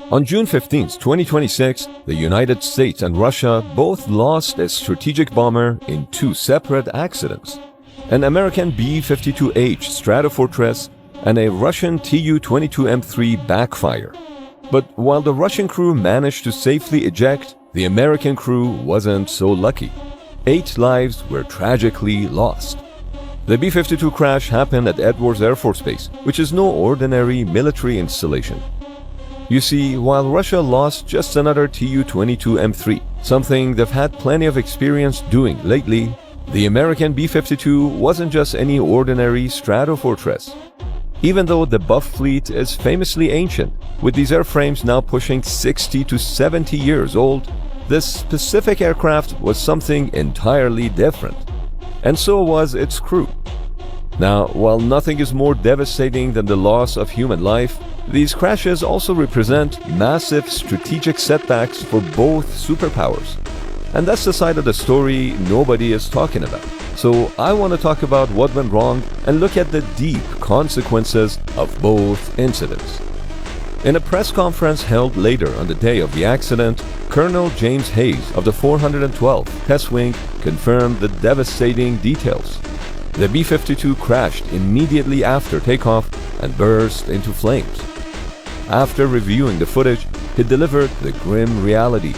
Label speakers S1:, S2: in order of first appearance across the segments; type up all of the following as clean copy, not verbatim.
S1: On June 15, 2026, the United States and Russia both lost a strategic bomber in two separate accidents: an American B-52H Stratofortress and a Russian Tu-22M3 backfire. But while the Russian crew managed to safely eject, the American crew wasn't so lucky. 8 lives were tragically lost. The B-52 crash happened at Edwards Air Force Base, which is no ordinary military installation. You see, while Russia lost just another Tu-22M3, something they've had plenty of experience doing lately, the American B-52 wasn't just any ordinary Stratofortress. Even though the Buff fleet is famously ancient, with these airframes now pushing 60 to 70 years old, this specific aircraft was something entirely different. And so was its crew. Now, while nothing is more devastating than the loss of human life, these crashes also represent massive strategic setbacks for both superpowers. And that's the side of the story nobody is talking about. So I want to talk about what went wrong and look at the deep consequences of both incidents. In a press conference held later on the day of the accident, Colonel James Hayes of the 412th Test Wing confirmed the devastating details. The B-52 crashed immediately after takeoff and burst into flames. After reviewing the footage, he delivered the grim reality.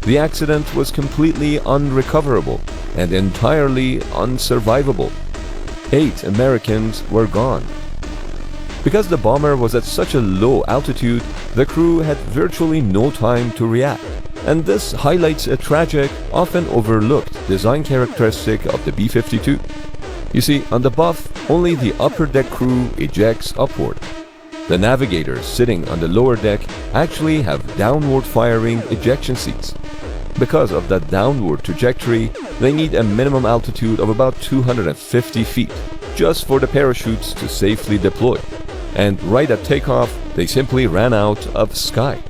S1: The accident was completely unrecoverable and entirely unsurvivable. 8 Americans were gone. Because the bomber was at such a low altitude, the crew had virtually no time to react. And this highlights a tragic, often overlooked design characteristic of the B-52. You see, on the Buff, only the upper deck crew ejects upward. The navigators sitting on the lower deck actually have downward firing ejection seats. Because of that downward trajectory, they need a minimum altitude of about 250 feet just for the parachutes to safely deploy. And right at takeoff, they simply ran out of sky.